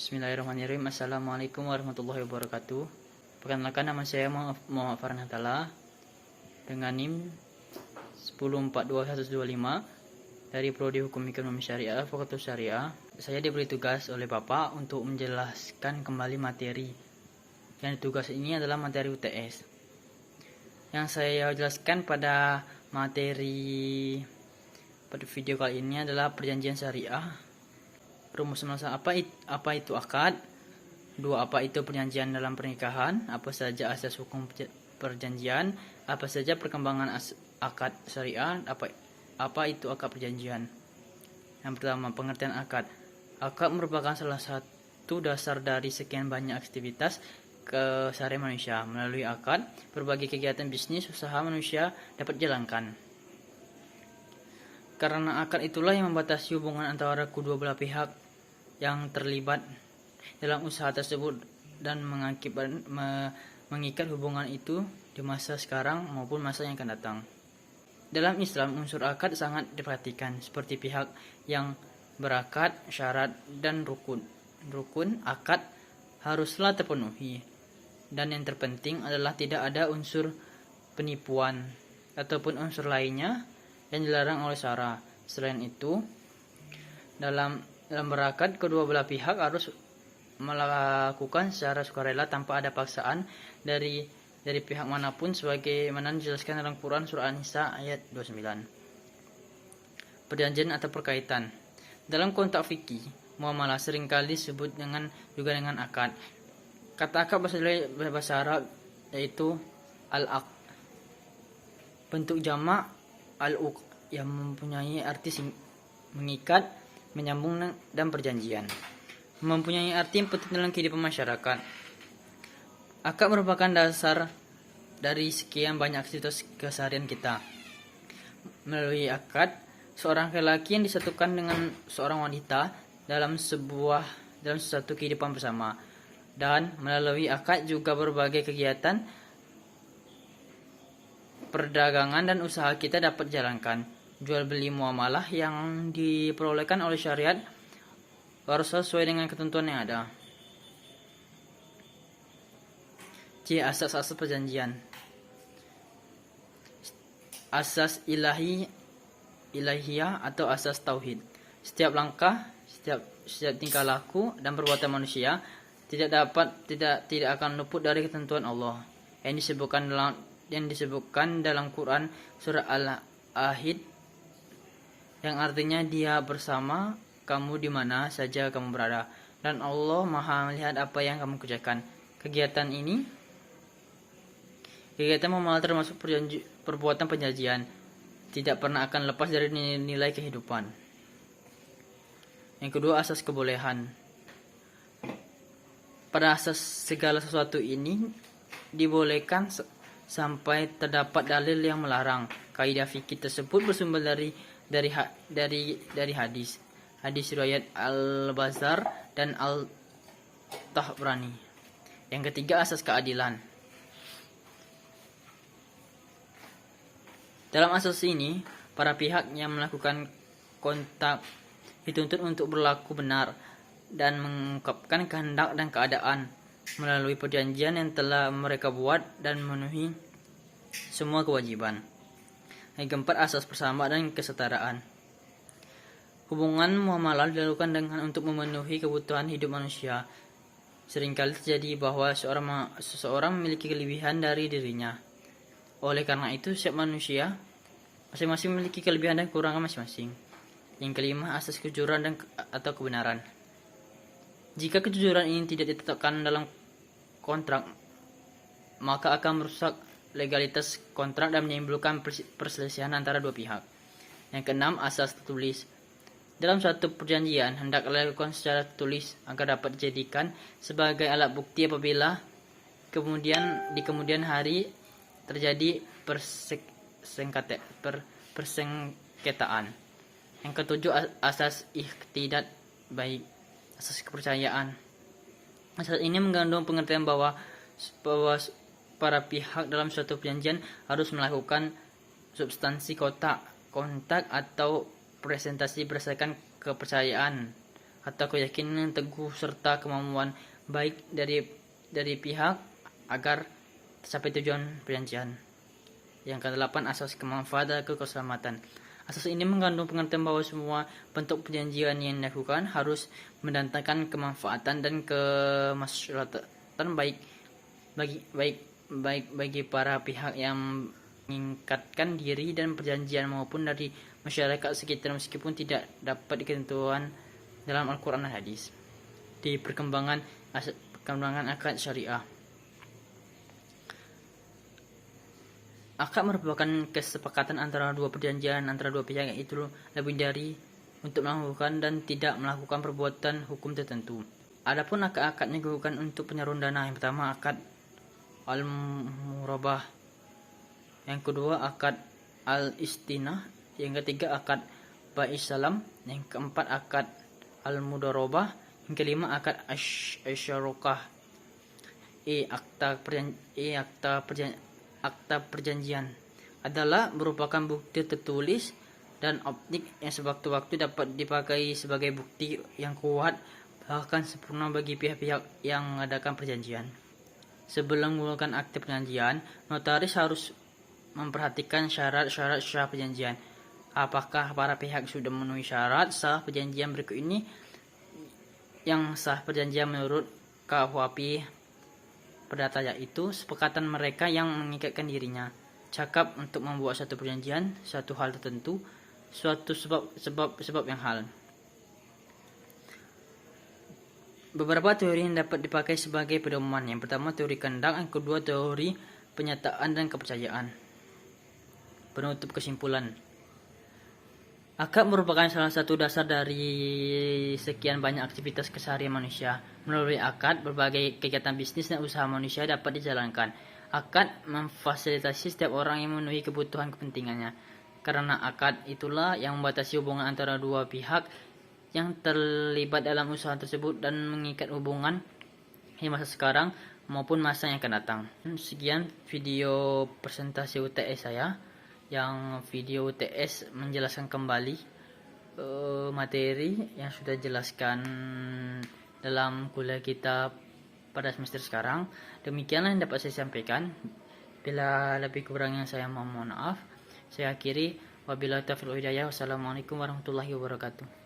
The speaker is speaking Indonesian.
Bismillahirrahmanirrahim. Assalamualaikum warahmatullahi wabarakatuh. Perkenalkan, nama saya Muhammad Farhan Hatala dengan NIM 1042125 dari Prodi Hukum Ekonomi Syariah Fakultas Syariah. Saya diberi tugas oleh Bapak untuk menjelaskan kembali materi. Yang tugas ini adalah materi UTS. Yang saya jelaskan pada video kali ini adalah perjanjian syariah. Rumus masalah apa itu akad? 2. Apa itu perjanjian dalam pernikahan? Apa saja asas hukum perjanjian? Apa saja perkembangan akad syariah? Apa itu akad perjanjian? Yang pertama, pengertian akad. Akad merupakan salah satu dasar dari sekian banyak aktivitas keseharian manusia. Melalui akad, berbagai kegiatan bisnis usaha manusia dapat dijalankan. Karena akad itulah yang membatasi hubungan antara kedua belah pihak yang terlibat dalam usaha tersebut dan mengikat hubungan itu di masa sekarang maupun masa yang akan datang. Dalam Islam, unsur akad sangat diperhatikan seperti pihak yang berakad, syarat, dan rukun. Rukun akad haruslah terpenuhi. Dan yang terpenting adalah tidak ada unsur penipuan ataupun unsur lainnya yang dilarang oleh syara. Selain itu, dalam berakad, kedua belah pihak harus melakukan secara sukarela tanpa ada paksaan dari pihak manapun, sebagaimana dijelaskan dalam Quran surah An-Nisa ayat 29. Perjanjian atau perkaitan. Dalam konteks fikih, muamalah seringkali disebut juga dengan akad. Kata akad bahasa Arab yaitu al-aqd. Bentuk jamak al-uqd yang mempunyai arti mengikat, menyambung, dan perjanjian. Mempunyai arti yang penting dalam kehidupan masyarakat. Akad merupakan dasar dari sekian banyak aktivitas keseharian kita. Melalui akad, seorang lelaki yang disatukan dengan seorang wanita dalam suatu kehidupan bersama. Dan melalui akad juga berbagai kegiatan perdagangan dan usaha kita dapat dijalankan. Jual beli muamalah yang diperolehkan oleh syariat harus sesuai dengan ketentuan yang ada. C. Asas-asas perjanjian. Asas ilahiyah atau asas tauhid. Setiap langkah, setiap tingkah laku dan perbuatan manusia tidak akan luput dari ketentuan Allah yang disebutkan dalam Quran surah Al-Ahid, yang artinya Dia bersama kamu di mana saja kamu berada, dan Allah Maha melihat apa yang kamu kerjakan. Kegiatan muamalah termasuk perbuatan perjanjian, tidak pernah akan lepas dari nilai kehidupan. Yang kedua, asas kebolehan. Pada asas segala sesuatu ini dibolehkan sampai terdapat dalil yang melarang. Kaidah fikih tersebut bersumber dari hadis riwayat Al-Bazzar dan Al-Tabrani. Yang ketiga, asas keadilan. Dalam asas ini, para pihak yang melakukan kontak dituntut untuk berlaku benar dan mengungkapkan kehendak dan keadaan melalui perjanjian yang telah mereka buat dan memenuhi semua kewajiban. Yang keempat, asas persamaan dan kesetaraan. Hubungan muamalah dilakukan untuk memenuhi kebutuhan hidup manusia. Seringkali terjadi bahwa seseorang memiliki kelebihan dari dirinya. Oleh karena itu, setiap manusia masing-masing memiliki kelebihan dan kekurangan masing-masing. Yang kelima, asas kejujuran atau kebenaran. Jika kejujuran ini tidak ditetapkan dalam kontrak, maka akan merusak legalitas kontrak dan menimbulkan perselisihan antara dua pihak. Yang keenam, asas tertulis. Dalam suatu perjanjian hendaklah dilakukan secara tertulis agar dapat dijadikan sebagai alat bukti apabila di kemudian hari terjadi persengketaan. Yang ketujuh, asas iqtidat baik, asas kepercayaan. Asas ini mengandung pengertian bahwa para pihak dalam suatu perjanjian harus melakukan substansi kontak atau presentasi berdasarkan kepercayaan atau keyakinan teguh serta kemampuan baik dari pihak agar tercapai tujuan perjanjian. Yang ke-8, asas kemanfaatan dan keselamatan. Asas ini mengandung pengertian bahwa semua bentuk perjanjian yang dilakukan harus mendatangkan kemanfaatan dan kemaslahatan bagi para pihak yang mengikatkan diri dan perjanjian maupun dari masyarakat sekitar, meskipun tidak dapat ditentukan dalam Al-Quran dan Hadis. Di perkembangan akad syariah, akad merupakan kesepakatan antara dua perjanjian antara dua pihak, yaitu lebih dari untuk melakukan dan tidak melakukan perbuatan hukum tertentu. Adapun akad-akad yang digunakan untuk penyaluran dana, yang pertama akad al-murabah, yang kedua akad al-istinah, yang ketiga akad bai'is salam, yang keempat akad al-mudarabah, yang kelima akad asy-syarokah. Akta perjanjian adalah merupakan bukti tertulis dan optik yang sewaktu-waktu dapat dipakai sebagai bukti yang kuat bahkan sempurna bagi pihak-pihak yang mengadakan perjanjian. Sebelum menggunakan akta perjanjian, notaris harus memperhatikan syarat-syarat sah perjanjian. Apakah para pihak sudah memenuhi syarat sah perjanjian berikut ini? Yang sah perjanjian menurut KUHP perdata, yaitu sepakatan mereka yang mengikatkan dirinya, cakap untuk membuat satu perjanjian, satu hal tertentu, suatu sebab yang hal. Beberapa teori yang dapat dipakai sebagai pedoman. Yang pertama teori kehendak, yang kedua teori penyataan dan kepercayaan. Penutup kesimpulan. Akad merupakan salah satu dasar dari sekian banyak aktivitas keseharian manusia. Melalui akad, berbagai kegiatan bisnis dan usaha manusia dapat dijalankan. Akad memfasilitasi setiap orang yang memenuhi kebutuhan kepentingannya. Karena akad itulah yang membatasi hubungan antara dua pihak yang terlibat dalam usaha tersebut dan mengikat hubungan di masa sekarang maupun masa yang akan datang. Sekian video presentasi UTS saya. Yang video UTS menjelaskan kembali materi yang sudah jelaskan dalam kuliah kita pada semester sekarang. Demikianlah yang dapat saya sampaikan. Bila lebih kurangnya saya mohon maaf. Saya akhiri. Wabillahi taufiq wal hidayah. Wassalamualaikum warahmatullahi wabarakatuh.